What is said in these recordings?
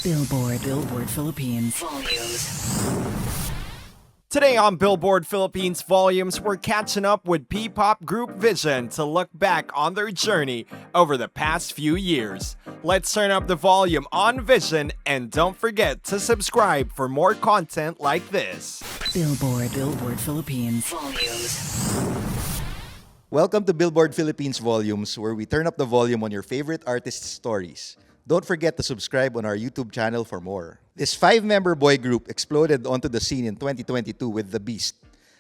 Billboard Philippines. Volumes. Today on Billboard Philippines Volumes, we're catching up with P-pop group Vision to look back on their journey over the past few years. Let's turn up the volume on Vision and don't forget to subscribe for more content like this. Billboard Philippines. Volumes. Welcome to Billboard Philippines Volumes, where we turn up the volume on your favorite artists' stories. Don't forget to subscribe on our YouTube channel for more. This 5-member boy group exploded onto the scene in 2022 with The Beast,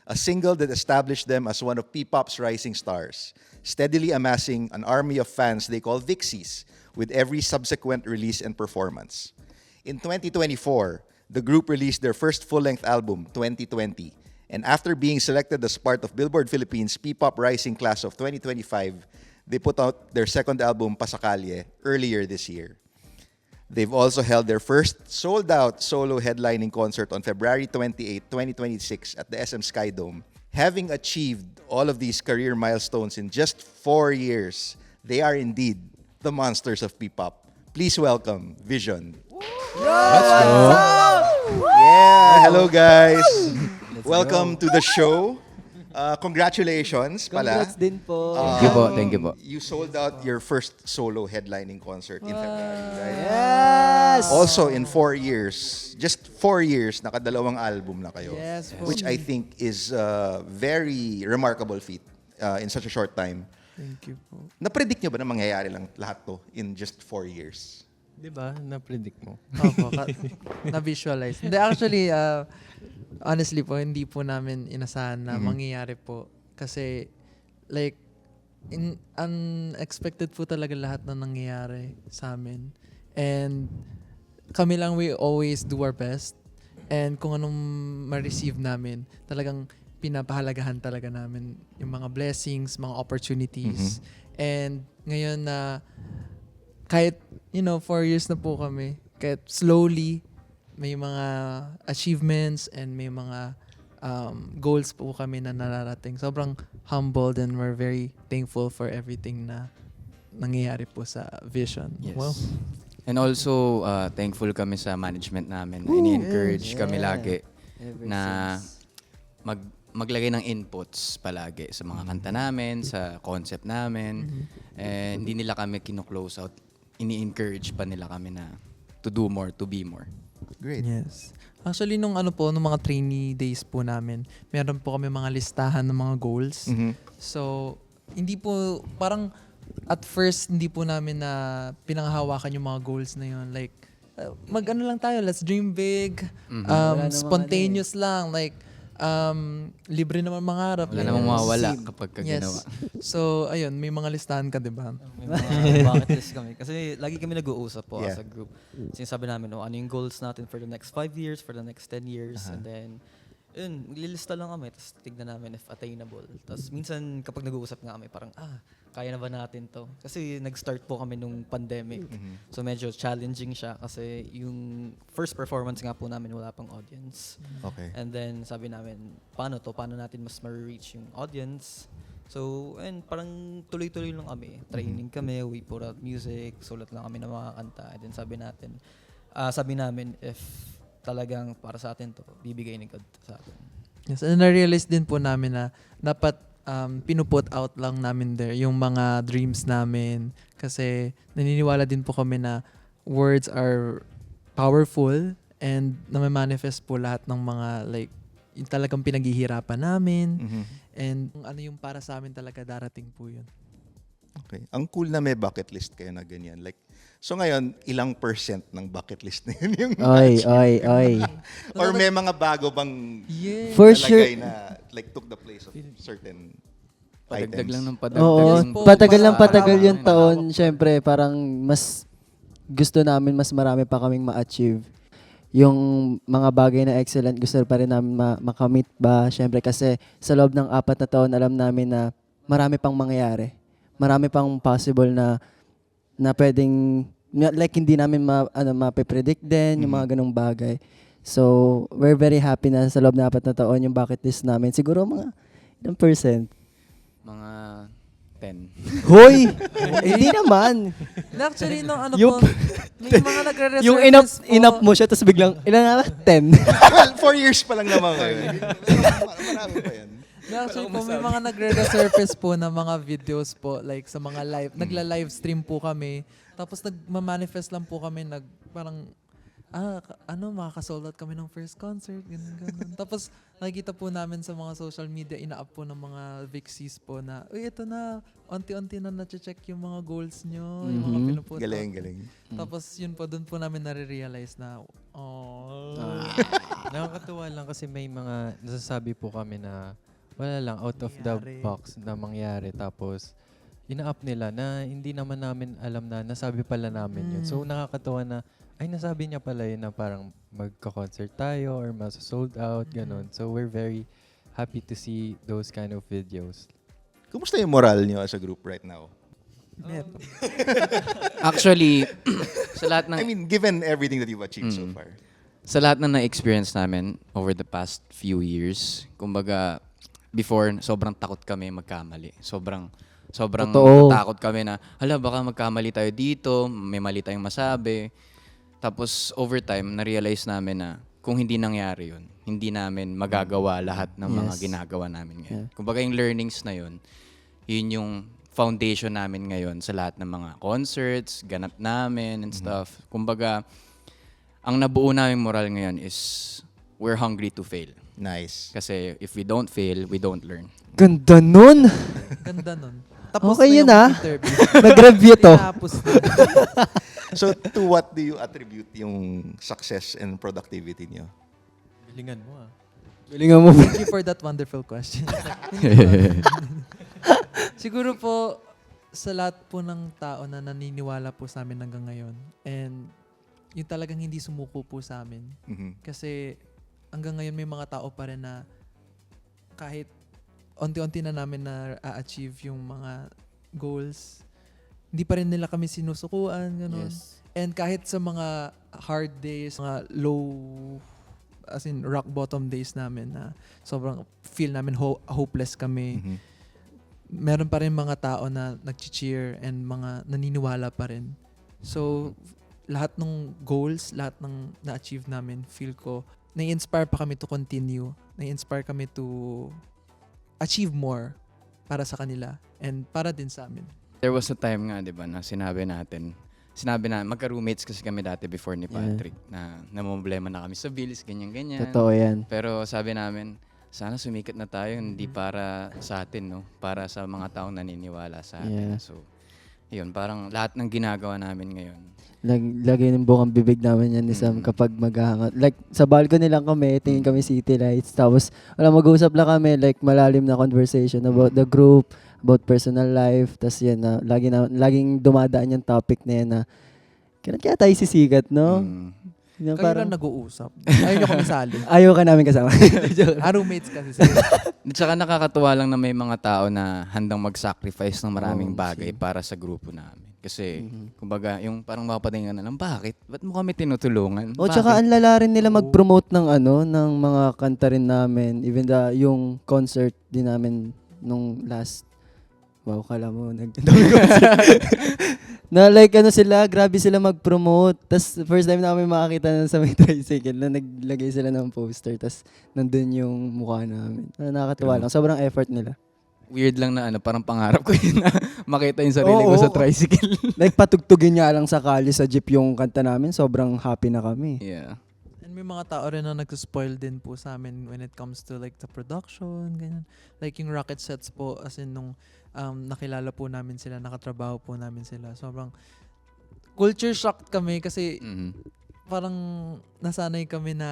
a single that established them as one of P-pop's rising stars, steadily amassing an army of fans they call Vixies with every subsequent release and performance. In 2024, the group released their first full-length album, 2020, and after being selected as part of Billboard Philippines P-pop Rising Class of 2025, they put out their second album, Pasakalye, earlier this year. They've also held their first sold-out solo headlining concert on February 28, 2026 at the SM Sky Dome. Having achieved all of these career milestones in just 4 years, they are indeed the monsters of P-pop. Please welcome Vision. Yeah, hello guys. Welcome to the show. Congratulations pala. Congrats din po. Thank you po. You sold out your first solo headlining concert in February, right? Yes! Also in 4 years, just 4 years, nakadalawang album na kayo. Yes, po. Which I think is a very remarkable feat in such a short time. Thank you po. Na-predict nyo ba na mangyayari lang lahat to in just 4 years? Di ba? Na-predict mo. Opo, na-visualize. Hindi, actually, honestly po, hindi po namin inasahan na mangyayari po. Kasi, like, unexpected po talaga lahat na nangyayari sa amin. And kami lang, we always do our best. And kung anong ma-receive namin, talagang pinapahalagahan talaga namin yung mga blessings, mga opportunities. And ngayon na kahit, 4 years na po kami, kahit slowly, may mga achievements and may mga goals po kami na nararating. Sobrang humbled and we're very thankful for everything na nangyayari po sa Vision. Yes. Well, And also, thankful kami sa management namin. Ini-encourage kami lagi na maglagay ng inputs palagi sa mga kanta namin, sa concept namin. And hindi nila kami kino-close out. Ini-encourage pa nila kami na to do more, to be more. Great. yes. Actually, nung mga trainee days po namin, meron po kami mga listahan ng mga goals. So, hindi po, parang at first, hindi po namin na pinanghahawakan yung mga goals na yun. Like, mag-ano lang tayo, let's dream big, spontaneous lang, like, libre naman mangarap. Wala namang mawawala Sim. kapag Yes. ginawa. So, ayun, may mga listahan ka, di ba? May mga bucket list kami. Kasi lagi kami nag-uusap po Yeah. as a group. Sinasabi namin, ano yung goals natin for the next 5 years, for the next 10 years. And then, yun, maglilista lang kami. Tapos tignan namin if attainable. Tapos minsan kapag nag-uusap nga kami, parang, kaya na ba natin to? Kasi nag-start po kami nung pandemic. So medyo challenging siya kasi yung first performance nga po namin wala pang audience. Okay. And then sabi namin, paano to? Paano natin mas ma-reach yung audience? So, and parang tuloy-tuloy lang kami. Training kami, we put out music, sulat lang kami ng mga kanta. And then sabi namin, if talagang para sa atin to, bibigay ni God sa atin. Yes, and na-realize din po namin na dapat pinuput out lang namin there yung mga dreams namin. Kasi naniniwala din po kami na words are powerful and na-manifest po lahat ng mga like yung talagang pinaghihirapan namin. And kung ano yung para sa amin talaga darating po yun. Okay. Ang cool na may bucket list kayo na ganyan. Like, so ngayon, ilang percent ng bucket list na yun yung Oy. Or may mga bago bang Yeah. For nalagay sure. na like took the place of certain Padagdag items? lang ng padagdag. Oo, yung- patagal yung Malawak. taon. Siyempre, parang mas gusto namin mas marami pa kaming ma-achieve. Yung mga bagay na excellent, gusto pa rin namin makamit ba? Siyempre, kasi sa loob ng 4 na taon, alam namin na marami pang mangyayari. Marami pang possible na pwedeng, like hindi namin mapipredict din, yung mga ganong bagay. So, we're very happy na sa loob ng 4 na taon yung bucket list namin. Siguro mga ilang percent? Mga 10. Hoy! Hindi naman. Actually, no, ano Yung- po, may mga nagre-resurface Yung po. inap mo siya, tapos biglang, ilan na? 10. Well, 4 years pa lang naman ngayon. Marami pa yan. Actually po, may mga nagre-resurface po na mga videos po, like sa mga live, nagla-live stream po kami. Tapos nagma-manifest lang po kami, parang, makakasold out kami ng first concert, ganun. Tapos nakikita po namin sa mga social media, ina-up po ng mga Vixies po na, uy, ito na, unti-unti na na-check yung mga goals nyo, yung mga Mhm. pinupost. Galing. Tapos yun po, doon po namin nare-realize na, Nakakatuwa lang kasi may mga nasasabi po kami na wala lang, out of the Nangyari. box na mangyari. Tapos, ina-up nila na hindi naman namin alam na nasabi pala namin yun. So, nakakatuwa na, ay, nasabi niya pala yun na parang magka-concert tayo or sold out, ganun. So, we're very happy to see those kind of videos. Kumusta yung moral niyo as a group right now? Actually, sa lahat ng I mean, given everything that you've achieved so Mm. far. sa lahat na na-experience namin over the past few years, kumbaga, before, sobrang takot kami magkamali. Sobrang Totoo. takot kami na, hala, baka magkamali tayo dito, may mali tayong masabi. Tapos, over time, na-realize namin na kung hindi nangyari yun, hindi namin magagawa lahat ng mga Yes. ginagawa namin ngayon. Yeah. Kumbaga, yung learnings na yun yung foundation namin ngayon sa lahat ng mga concerts, ganap namin and stuff. Kumbaga, ang nabuo naming moral ngayon is we're hungry to fail. Nice. Kasi if we don't fail, we don't learn. Ganda nun. ganda nun. Tapos Okay na yun, yung ah. interview. Nag-review to. Tinapos na. So, to what do you attribute yung success and productivity niyo? Bilingan mo Galingan mo. Thank you for that wonderful question. Siguro po, sa lahat po ng tao na naniniwala po sa amin hanggang ngayon. And yung talagang hindi sumuko po sa amin. Mhm. Kasi hanggang ngayon may mga tao pa rin na kahit unti-unti na namin na achieve yung mga goals, hindi pa rin nila kami sinusukuan, ganun. And kahit sa mga hard days, mga low, as in rock bottom days namin na sobrang feel namin hopeless kami, Mhm. meron pa rin mga tao na nag-cheer and mga naniniwala pa rin. So, lahat ng goals, lahat ng na-achieve namin, feel ko, na-inspire pa kami to continue. Na-inspire kami to achieve more para sa kanila and para din sa amin. There was a time nga, di ba, na sinabi na, magka-roommates kasi kami dati before ni Patrick, na namumblema na kami sa bills, ganyan-ganyan. Totoo yan. Pero sabi namin, sana sumikat na tayo, hindi para sa atin, no? Para sa mga taong naniniwala sa atin. Yeah. So, yun, parang lahat ng ginagawa namin ngayon. Lagay ng bukang bibig namin yan ni Sam kapag maghahangat. Like, sa balcony lang kami, tingin kami city lights. Tapos, mag-uusap lang kami, like, malalim na conversation about the group, about personal life. Tapos yan, laging dumadaan yung topic na yan na, kailan kaya tayo sisikat, no? Yung Kayo lang nag-uusap. Ayaw nyo kami sali. ayaw ka namin kasama. Roommates kasi sila. At saka nakakatuwa lang na may mga tao na handang mag-sacrifice ng maraming Oh, bagay para sa grupo namin. Kasi, kumbaga, yung parang mapapatingan na lang, bakit? Ba't mo kami tinutulungan? O tsaka ang lala rin nila mag-promote ng ng mga kanta rin namin. Even yung concert din namin nung last. Wow, kala mo na like sila, grabe sila mag-promote. Tas first time namin makakita na sa may tricycle na naglagay sila ng poster. Tas nandun yung mukha namin. Nakakatuwa lang. Sobrang effort nila. Weird lang na parang pangarap ko yun na makita yung sarili ko sa tricycle. Like patugtugin niya lang sakali sa jeep yung kanta namin. Sobrang happy na kami. Yeah. And may mga tao rin na nag-spoil din po sa amin when it comes to like the production, ganyan. Like yung rocket sets po, as in nung nakilala po namin sila, nakatrabaho po namin sila. Sobrang culture shocked kami kasi parang nasanay kami na,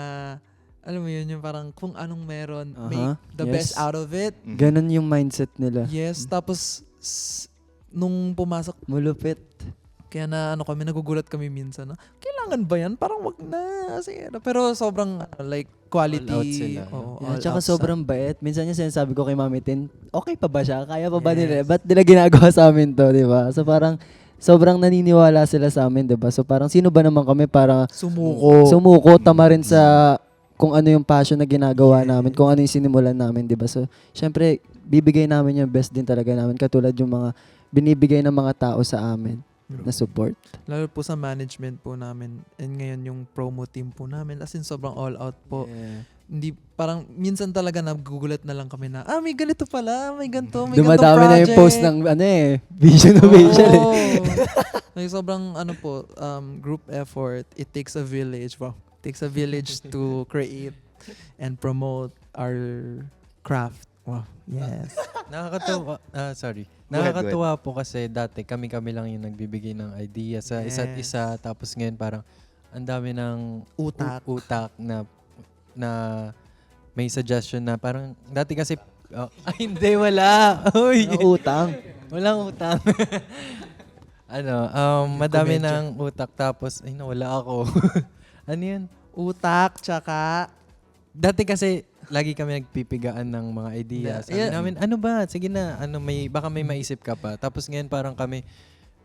alam mo yun, yung parang kung anong meron, make the best out of it. Ganon yung mindset nila. Yes, tapos nung pumasok, Mulupit. kaya na kami, nagugulat kami minsan na, kailangan ba yan? Parang wag na. Kasi, pero sobrang like quality. All out sila. Oo, Yeah, all tsaka out sobrang bait. Minsan yung sinasabi ko kay Mami Tin, okay pa ba siya? Kaya pa ba nila? Yes. Ba't nila ginagawa sa amin to, di ba? So parang sobrang naniniwala sila sa amin, di ba? So parang sino ba naman kami para sumuko, tama rin sa kung ano yung passion na ginagawa namin, kung ano yung sinimulan namin, di ba? So syempre, bibigay namin yung best din talaga namin. Katulad yung mga binibigay ng mga tao sa amin na support. Lalo po sa management po namin. And ngayon yung promo team po namin. As in, sobrang all out po. Hindi, parang minsan talaga nagugulat na lang kami na, may ganito pala, may ganito, may ganito Dumadami na yung post ng vision of Asian. Like, sobrang group effort. It takes a village. Wow. It takes a village to create and promote our craft. Wow. Yes. Nakakatuwa, sorry. Go ahead, Nakakatuwa po kasi dati kami-kami lang yung nagbibigay ng idea sa isa't Yes. isa. Tapos ngayon parang ang dami ng utak na may suggestion na parang dati kasi hindi wala. Uy. Utang. Walang utang. Madami ng utak tapos nawala ako. Ano yun? Utak, tsaka Dati kasi lagi kami nagpipigaan ng mga idea. Sabi namin, ano ba? Sige na, baka may maisip ka pa. Tapos ngayon parang kami,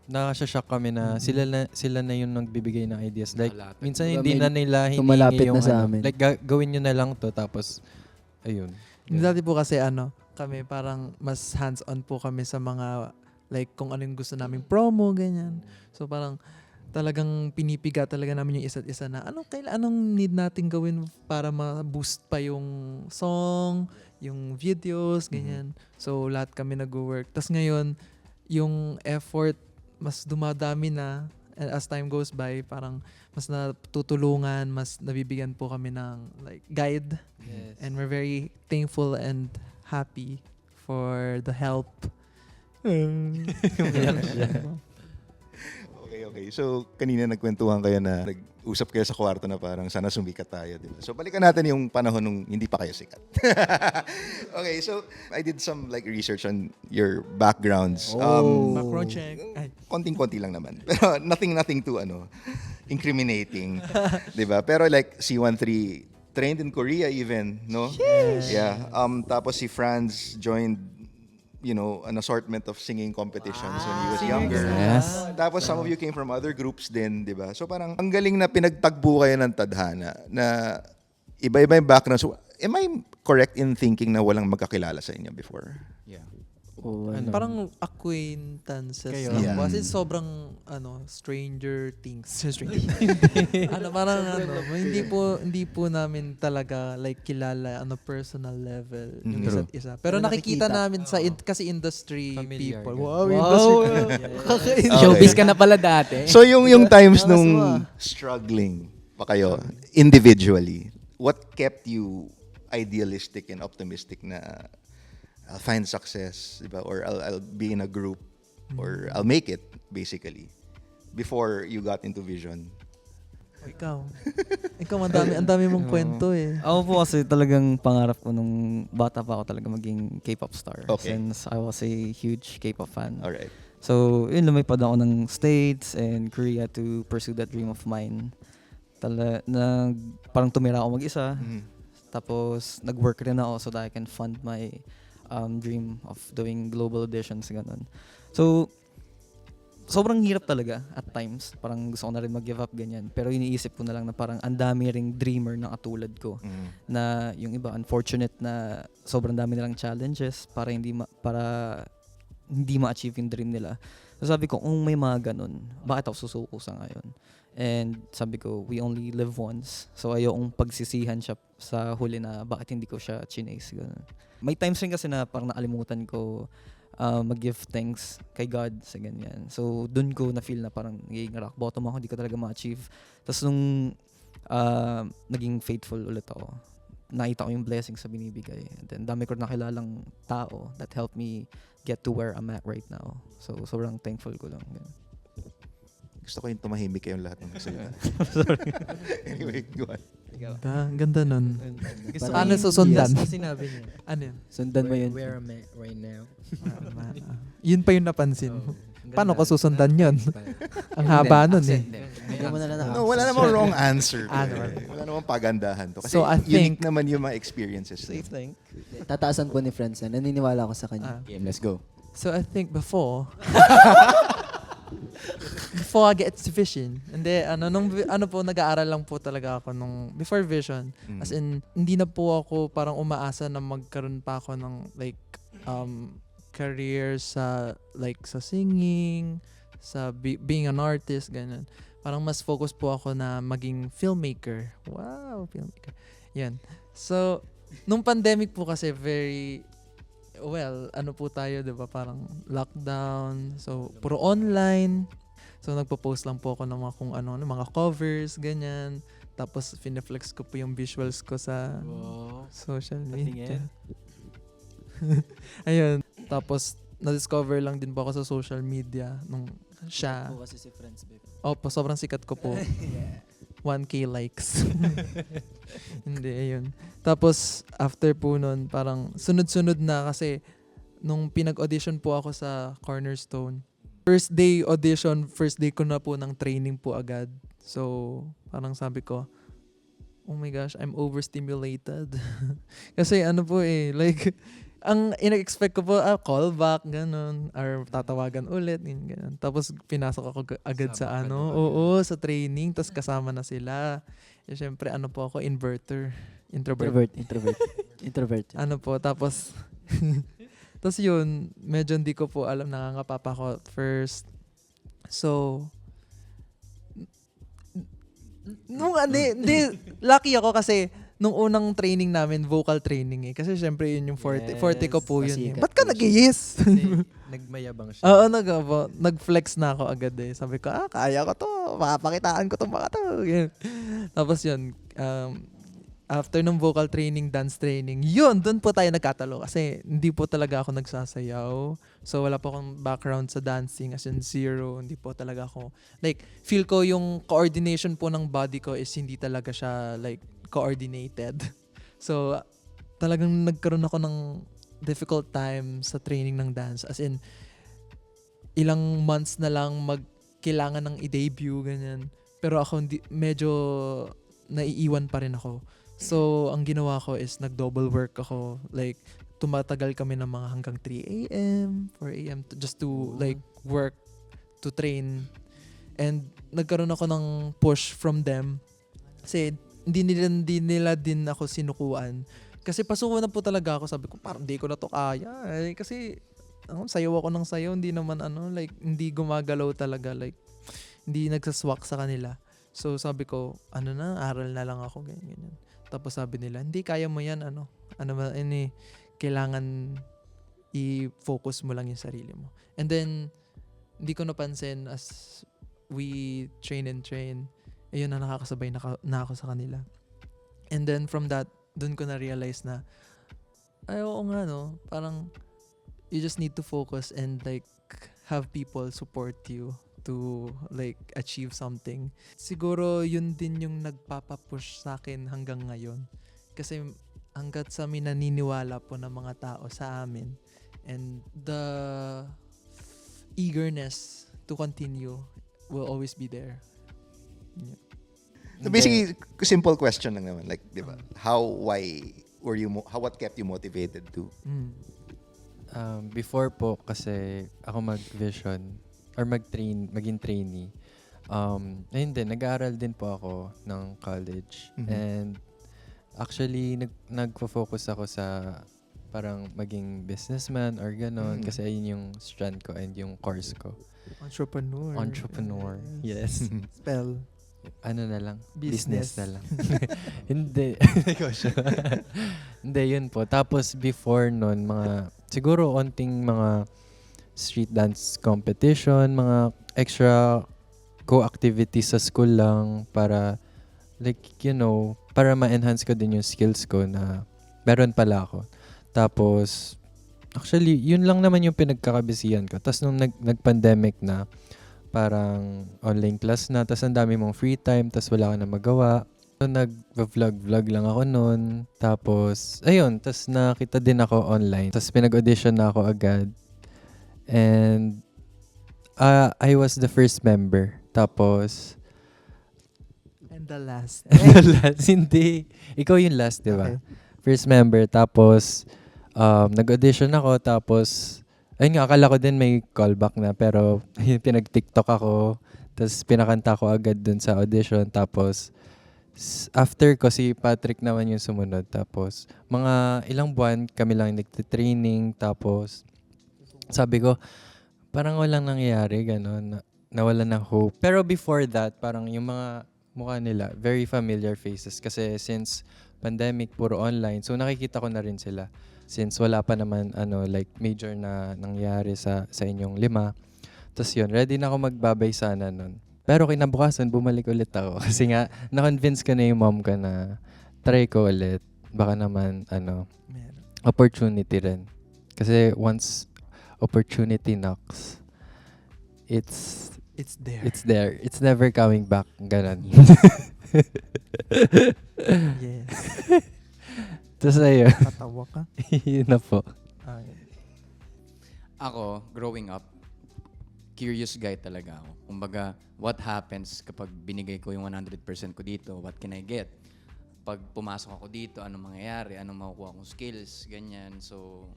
nakasya-shock kami na sila na yung nagbibigay ng ideas. Like, minsan hindi na nila tumalapit hiningi yung na sa amin. like, gawin nyo na lang to. Tapos, ayun. dati po kasi kami parang mas hands-on po kami sa mga like kung ano yung gusto naming promo, ganyan. So parang talagang pinipiga talaga namin yung isa't isa na anong need nating gawin para ma-boost pa yung song, yung videos, ganyan. So lahat kami nag-work. Tas ngayon, yung effort mas dumadami na, and as time goes by, parang mas natutulungan, mas nabibigyan po kami ng like guide. Yes. And we're very thankful and happy for the help. Okay. So, kanina nagkwentuhan kayo na nag-usap kayo sa kwarto na parang sana sumikat tayo, di ba? So, balikan natin yung panahon nung hindi pa kayo sikat. Okay, so I did some like research on your backgrounds. Background check. Ay. Konting-konti lang naman. Pero nothing to incriminating, 'di ba? Pero like C13 trained in Korea even, no? Yeah. Tapos si Franz joined an assortment of singing competitions when he was younger. Yes. Tapos some of you came from other groups din, 'di ba? So parang ang galing na pinagtagbo kayo ng tadhana na iba-iba yung background. So am I correct in thinking na walang magkakilala sa inyo before? Yeah. Parang acquaintances Kayo? lang. Yeah. Kasi sobrang stranger things. Hindi po namin talaga like kilala on a personal level yung isa't isa. Pero nakikita namin sa kasi industry Familiar people. ka. Wow, industry. Okay. Showbiz ka na pala dati. So yung times nung struggling pa kayo individually, what kept you idealistic and optimistic na I'll find success, diba? Or I'll be in a group or I'll make it basically before you got into Vision? Ikaw ang dami mong kwento eh. Ako po kasi talagang pangarap ko nung bata pa ako talaga maging K-pop star. Okay. Since I was a huge K-pop fan. All right. So, lumipad ako ng States and Korea to pursue that dream of mine. Parang tumira ako mag-isa. Tapos, nag-work rin ako so that I can fund my dream of doing global auditions, ganun. So, sobrang hirap talaga at times. Parang gusto ko na rin mag-give up, ganyan. Pero iniisip ko na lang na parang ang dami ring dreamer na katulad ko. Na yung iba, unfortunate na sobrang dami nilang challenges para hindi ma-achieve yung dream nila. So sabi ko, kung may mga ganun, bakit ako susuko sa ngayon? And sabi ko, we only live once. So ayokong pagsisihan siya sa huli na bakit hindi ko siya chinase. Ganun. May times rin kasi na parang nakalimutan ko mag-give thanks kay God sa ganyan. So dun ko na-feel na parang naging rock bottom ako, hindi ko talaga ma-achieve. Tapos nung naging faithful ulit ako, nakita ko yung blessings sa binibigay. And then dami ko nakilalang tao that helped me get to where I'm at right now. So sobrang thankful ko lang. Ganun. Gusto ko yung tumahimik kayong lahat ng nagsalita. Anyway, go on. Ganda nun. Gusto Paano susundan? Yes, sinabi niya. Ano yun? Sundan mo yun. Where am I right now? Yun pa yung napansin mo. Paano ko susundan yun? Ang haba nun eh. No, wala namang wrong answer. Ano? Wala namang pagandahan to. Kasi So, I unique think- naman yung mga experiences. Safe thing. Tataasan po ni Friends na. Naniniwala ako sa kanya. Game, let's go. So I think before I get to Vision, hindi, nag-aaral lang po talaga ako before Vision. As in, hindi na po ako parang umaasa na magkaroon pa ako ng like career sa like sa singing, sa being an artist, ganyan. Parang mas focus po ako na maging filmmaker. Wow, filmmaker. Yan. So, nung pandemic po kasi ano po tayo, 'di ba? Parang lockdown. So, puro online. So, nagpo-post lang po ako ng mga kung ano, ng mga covers, ganyan. Tapos, fineflex ko po yung visuals ko sa social media. Ayun. Tapos, na-discover lang din po ako sa social media nung siya. Po kasi si Friends Babe. Opo, sobrang sikat ko po. 1K likes. Hindi, ayun. Tapos, after po nun, parang sunod-sunod na kasi nung pinag-audition po ako sa Cornerstone, first day audition, first day ko na po ng training po agad. So, parang sabi ko, oh my gosh, I'm overstimulated. Kasi ano po like, ang ina-expect ko po, callback, ganun, or tatawagan ulit, ganun. Tapos, pinasok ako agad sa sa training, tapos kasama na sila. Eh, syempre, ano po ako, introvert. Introvert. Ano po, tapos, tapos yun, medyo hindi ko po alam, nangangapa pa ako at first. So, lucky ako kasi, nung unang training namin, vocal training Kasi syempre yun yung forte ko po yun. Ba't ka nag-yes? Nagmayabang siya. Oo, nag-flex na ako agad Sabi ko, kaya ko to. Makapakitaan ko to mga to. Tapos yun, after ng vocal training, dance training, doon po tayo nagkatalo. Kasi hindi po talaga ako nagsasayaw. So wala po akong background sa dancing, as in zero. Hindi po talaga ako, feel ko yung coordination po ng body ko is hindi talaga siya, coordinated. So, talagang nagkaroon ako ng difficult time sa training ng dance. As in, ilang months na lang kailangan ng i-debut, ganyan. Pero ako, medyo naiiwan pa rin ako. So, ang ginawa ko is nag-double work ako. Tumatagal kami ng mga hanggang 3 a.m., 4 a.m. Just to, work, to train. And nagkaroon ako ng push from them. Kasi, hindi nila din ako sinukuan. Kasi pasuko na po talaga ako. Sabi ko, parang hindi ko na to kaya. Kasi, sayaw ako ng sayaw. Hindi naman, hindi gumagalaw talaga. Hindi nagsaswak sa kanila. So, sabi ko, aral na lang ako. Ganyan. Tapos sabi nila, hindi, kaya mo yan. Kailangan i-focus mo lang yung sarili mo. And then, hindi ko napansin as we train, ayun na nakakasabay na ako sa kanila. And then from that, dun ko na-realize na, oo nga parang you just need to focus and have people support you to achieve something. Siguro yun din yung nagpapapush sa akin hanggang ngayon. Kasi hanggat sa amin naniniwala po ng mga tao sa amin and the eagerness to continue will always be there. Yeah. So basically, simple question lang naman. Di ba? What kept you motivated to? Before po, kasi ako mag-vision or maging trainee, ayun din, nag-aaral din po ako ng college. Mm-hmm. And actually, nagfo-focus ako sa parang maging businessman or ganon. Kasi ayun yung strand ko and yung course ko. Entrepreneur. Yes. Spell. Ano na lang? Business na lang. Hindi. Hindi, yun po. Tapos before nun, siguro onting mga street dance competition, mga extra co-activities sa school lang para para ma-enhance ko din yung skills ko na meron pala ako. Tapos, actually, yun lang naman yung pinagkakabisihan ko. Tapos nung nag-pandemic na, parang online class na, tapos ang dami mong free time, tapos wala ka na magawa. So, nag-vlog lang ako noon. Tapos, ayun, tapos nakita din ako online. Tapos pinag-audition na ako agad. And, I was the first member. Tapos, and the last. Hindi. Ikaw yung last, di ba? Okay. First member. Tapos, nag-audition ako. Tapos, ayun nga, akala ko din may callback na. Pero, pinag-TikTok ako. Tapos, pinakanta ko agad dun sa audition. Tapos, After ko, si Patrick naman yung sumunod. Tapos, mga ilang buwan kami lang nagtitraining. Tapos, sabi ko, parang walang nangyayari, gano'n. Nawalan ng hope. Pero before that, parang yung mga mukha nila, very familiar faces. Kasi since pandemic, puro online. So, nakikita ko na rin sila. Since wala pa naman, like, major na nangyari sa inyong 5. Tapos yun, ready na ako magbabay sana nun. Pero kinabukasan, bumalik ulit ako. Kasi nga, na-convince ko na yung mom ko na try ko ulit. Baka naman, Meron. opportunity rin. Kasi once opportunity knocks, it's It's there. there. It's never coming back. Ganon. Yes. Tapos ayun. Tatawa ka. Yun na po. Ay. Ako, growing up, curious guy talaga ako. Kumbaga, what happens kapag binigay ko yung 100% ko dito? What can I get? Pag pumasok ako dito, anong mangyayari? Anong makukuha kong skills? Ganyan. So,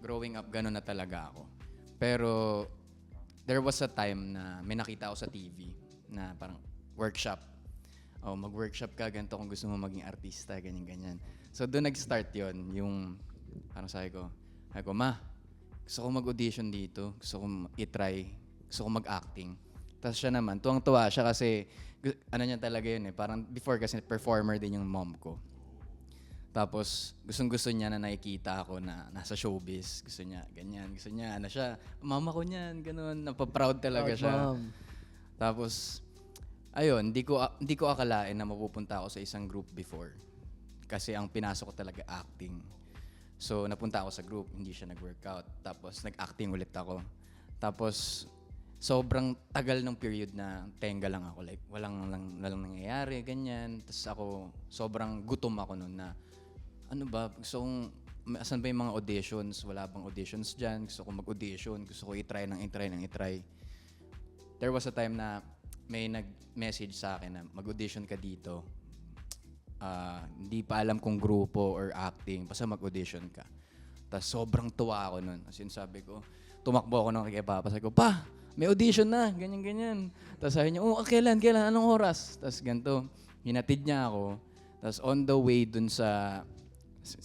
growing up, gano'n na talaga ako. Pero, there was a time na may nakita ako sa TV na parang workshop. Oh, mag-workshop ka, ganito kung gusto mo maging artista, ganyan-ganyan. So, doon nag-start yon yung, parang sabi ko, ma, gusto ko mag-audition dito, gusto ko i-try, gusto ko mag-acting. Tapos siya naman, tuwang-tuwa siya kasi, ano niya talaga yun eh, parang before kasi performer din yung mom ko. Tapos, gustong-gusto niya na nakikita ako na nasa showbiz. Gusto niya, ganyan. Gusto niya, siya, mama ko niyan, ganun. Napaproud talaga Proud siya. mom. Tapos, ayun, hindi ko akalain na mapupunta ako sa isang group before. Kasi ang pinasok ko talaga acting. So, napunta ako sa group, hindi siya nag-workout. Tapos, nag-acting ulit ako. Tapos, sobrang tagal ng period na tenga lang ako. Like, walang nangyayari, ganyan. Tapos ako, sobrang gutom ako noon na, ano ba, gusto kong, asan ba yung mga auditions? Wala bang auditions dyan? Gusto kong mag-audition. Gusto ko i-try. There was a time na may nag-message sa akin na mag-audition ka dito. Hindi pa alam kung grupo or acting. Basta mag-audition ka. Tapos sobrang tuwa ako nun. As in, sabi ko, tumakbo ako ng kay Papa. Sabi ko, Pa, may audition na. Ganyan. Tapos sabi niya, kailan? Anong oras? Tapos ganito, hinatid niya ako. Tapos on the way dun sa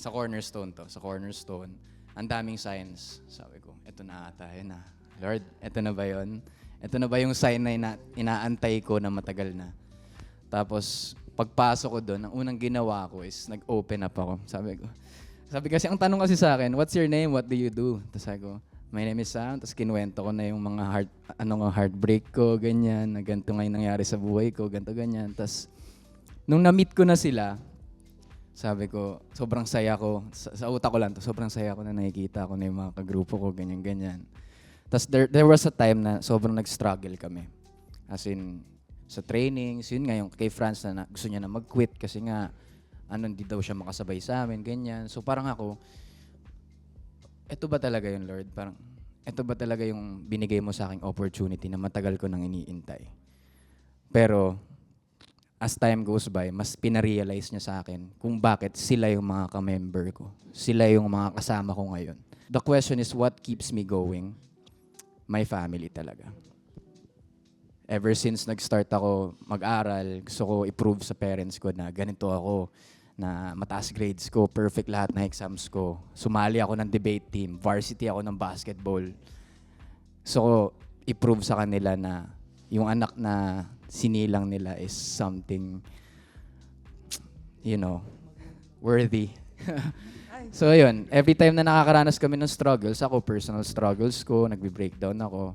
Cornerstone to. Sa Cornerstone, ang daming signs. Sabi ko, eto na ata, yun na. Lord, eto na ba yun? Eto na ba yung sign na inaantay ko na matagal na? Tapos, pagpasok ko doon, ang unang ginawa ko is nag-open up ako. Sabi kasi, ang tanong kasi sa akin, what's your name? What do you do? Tapos sabi ko, my name is Sam. Tapos kinuwento ko na yung mga heartbreak ko, ganyan, na ganito nga yung nangyari sa buhay ko, ganito, ganyan. Tapos, nung na-meet ko na sila, sabi ko, sobrang saya ko. Sa utak ko lang to, sobrang saya ko na nakikita ko na yung mga kagrupo ko, ganyan. Tapos there was a time na sobrang nag-struggle kami. As in, sa trainings, yun nga yung kay Franz na gusto niya na mag-quit kasi nga, hindi daw siya makasabay sa amin, ganyan. So parang ako, eto ba talaga yun, Lord? Parang, eto ba talaga yung binigay mo sa aking opportunity na matagal ko nang iniintay? Pero, as time goes by, mas pinarealize niya sa akin kung bakit sila yung mga ka-member ko. Sila yung mga kasama ko ngayon. The question is, what keeps me going? My family talaga. Ever since nag-start ako mag-aral, gusto ko i-prove sa parents ko na ganito ako, na mataas grades ko, perfect lahat na exams ko. Sumali ako ng debate team, varsity ako ng basketball. Gusto ko i-prove sa kanila na yung anak na sinilang nila is something, worthy. So, ayun. Every time na nakakaranas kami ng struggles, ako, personal struggles ko, nagbe-breakdown ako,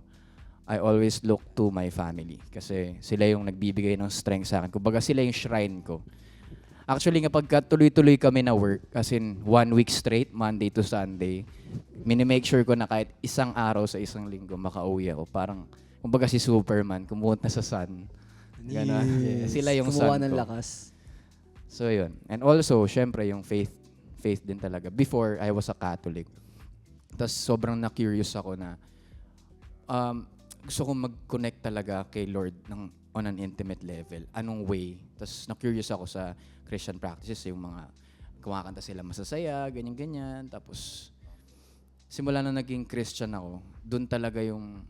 I always look to my family. Kasi sila yung nagbibigay ng strength sa akin. Kumbaga sila yung shrine ko. Actually, kapag tuloy-tuloy kami na work, as in 1 week straight, Monday to Sunday, minimake sure ko na kahit isang araw sa isang linggo makauwi ako. Parang, kumbaga si Superman, kumuha na sa sun. Gano'n. Yes. Sila yung Kumuha sun ng ko. lakas. So, yun. And also, syempre, yung faith din talaga. Before, I was a Catholic. Tapos, sobrang na-curious ako na gusto kong mag-connect talaga kay Lord on an intimate level. Anong way? Tapos, na-curious ako sa Christian practices. Yung mga kumakanta sila masasaya, ganyan-ganyan. Tapos, simula na naging Christian ako, dun talaga yung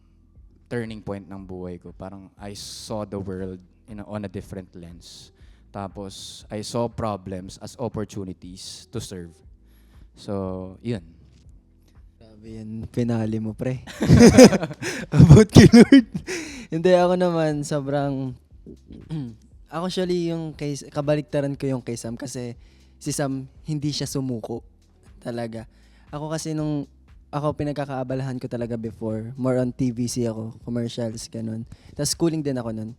turning point ng buhay ko. Parang I saw the world on a different lens. Tapos, I saw problems as opportunities to serve. So, yun. Grabe yan, pinali mo, pre. About kay Lord. Hindi, ako naman, sobrang... Actually, yung kabaliktaran ko yung kay Sam kasi si Sam, hindi siya sumuko. Talaga. Ako kasi ako pinagkakaabalahan ko talaga before. More on TVC ako, commercials, ganun. Tapos schooling din ako nun.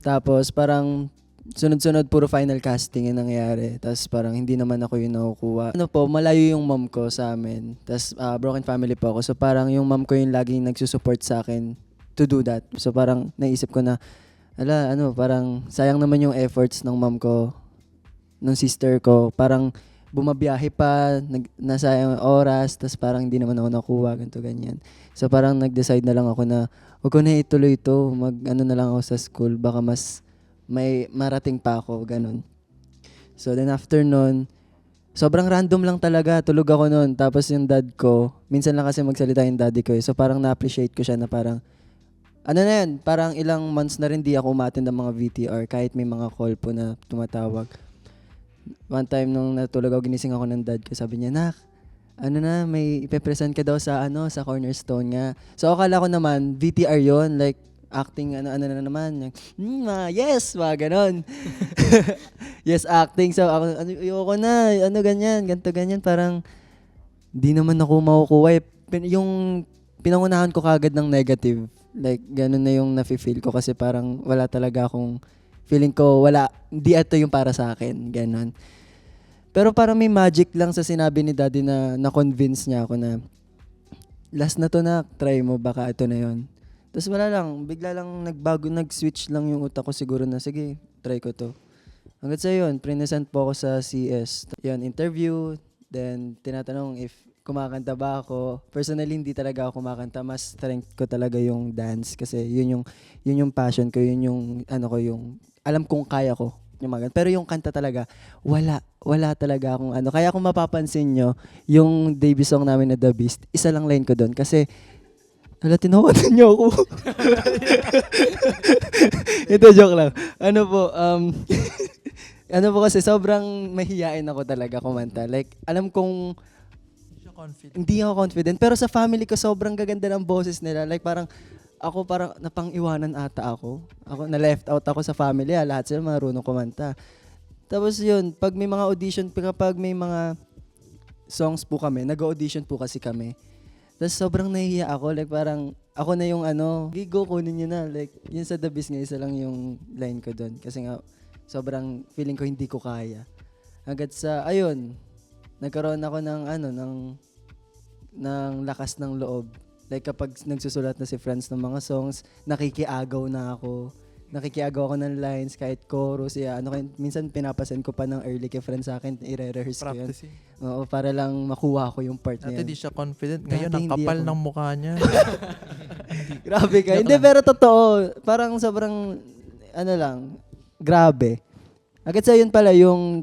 Tapos parang sunod-sunod puro final casting yung nangyayari. Tapos parang hindi naman ako yung nakukuha. Malayo yung mom ko sa amin. Tapos broken family po ako. So parang yung mom ko yung laging nagsusupport sa akin to do that. So parang naisip ko na, parang sayang naman yung efforts ng mom ko, ng sister ko. Parang bumabiyahe pa, nasayang oras, tapos parang hindi naman ako nakuha, ganito, ganyan. So parang nag-decide na lang ako na, huwag ko na ituloy ito, na lang ako sa school, baka mas may marating pa ako, ganun. So then after nun, sobrang random lang talaga, tulog ako nun. Tapos yung dad ko, minsan lang kasi magsalita yung daddy ko So parang na-appreciate ko siya na parang, parang ilang months na rin di ako umattend ng mga VTR kahit may mga call po na tumatawag. One time nung natulog ako, ginising ako ng dad ko, sabi niya, "Nak, may ipe-present ka daw sa Cornerstone nga." So akala ko naman VTR yon, like acting na naman. Yes, mga ganon. Yes, acting. So ako, ayoko na, ganyan, ganto ganyan, parang di naman ako makukuha. Yung pinangunahan ko kagad ng negative. Like, ganun na yung nafe-feel ko kasi parang wala talaga akong feeling ko, hindi ito yung para sa akin, ganun. Pero parang may magic lang sa sinabi ni daddy na na-convince niya ako na last na to na, try mo, baka ito na yon. Tapos wala lang, bigla lang nag-switch lang yung utak ko siguro na, sige, try ko to. Hanggang sa yun, present po ako sa CS. Yun, interview, then tinatanong if kumakanta ba ako. Personally, hindi talaga ako kumakanta. Mas strength ko talaga yung dance kasi yun yung passion ko, yun yung yung alam kong kaya ko. Pero yung kanta talaga, wala talaga akong Kaya kung mapapansin nyo, yung debut song namin na The Beast, isa lang line ko doon kasi tinawatan niyo ako. Ito, joke lang. Kasi sobrang mahihain ako talaga kumanta. Like, alam kong hindi ako confident. Pero sa family ko, sobrang gaganda ng boses nila. Like parang napang-iwanan ata ako. Na-left out ako sa family. Lahat sila marunong kumanta. Tapos yun, pag may mga audition, kapag may mga songs po kami, nag-audition po kasi kami. Tapos sobrang nahihiya ako. Like parang, ako na yung Gigo, kunin nyo na. Like, yun sa The Beast nga, isa lang yung line ko doon. Kasi nga, sobrang feeling ko hindi ko kaya. Hanggat sa, nagkaroon ako ng lakas ng loob. Like kapag nagsusulat na si Franz ng mga songs, nakikiagaw ako ng lines, kahit chorus. Minsan pinapasend ko pa ng early kay Franz sa akin, i-rehearse ko yun. Oo, para lang makuha ko yung part niya. Dati di siya confident. Ngayon, ang kapal ng mukha niya. Grabe ka. Hindi, pero totoo. Parang sobrang, grabe. Agad sa yun pala yung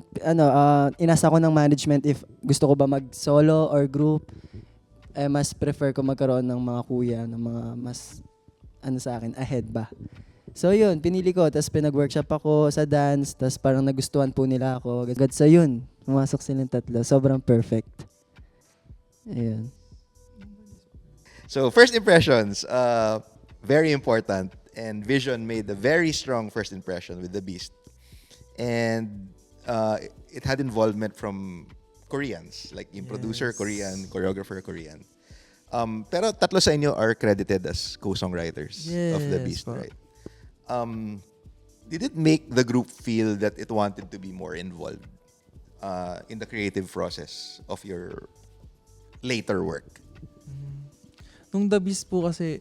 inasa ko ng management if gusto ko ba mag-solo or group. Mas prefer ko magkaroon ng mga kuya, ng mga mas sa akin, ahead ba. So yun, pinili ko. Tapos pinag-workshop ako sa dance. Tapos parang nagustuhan po nila ako. Agad sa yun, pumasok silang tatlo. Sobrang perfect. Ayun. So, first impressions, very important. And Vision made a very strong first impression with The Beast. And it had involvement from Koreans, like yung producer Korean, choreographer Korean. Pero tatlo sa inyo are credited as co-songwriters of The Beast, right? Did it make the group feel that it wanted to be more involved in the creative process of your later work? Nung The Beast po kasi,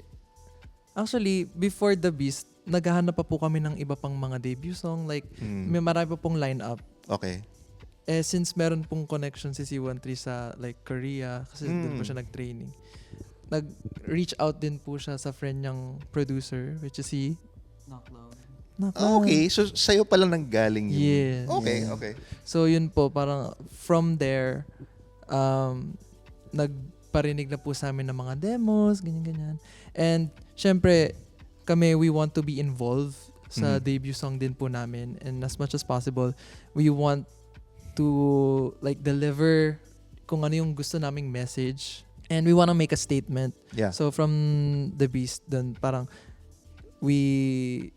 actually, before The Beast, naghahanap pa po kami ng iba pang mga debut song. Like, may marami pa pong line-up. Okay. Since meron pong connection si C13 sa like Korea, kasi doon po siya nag-training. Nag-reach out din po siya sa friend niyang producer, which is si Knockdown. Okay, so sa'yo pala nanggaling yun. Yeah. Okay. So yun po, parang from there, nagparinig na po sa amin ng mga demos, ganyan-ganyan. And syempre, we want to be involved sa debut song din po namin. And as much as possible, we want to like deliver kung ano yung gusto naming message. And we want to make a statement. Yeah. So from The Beast, dun parang we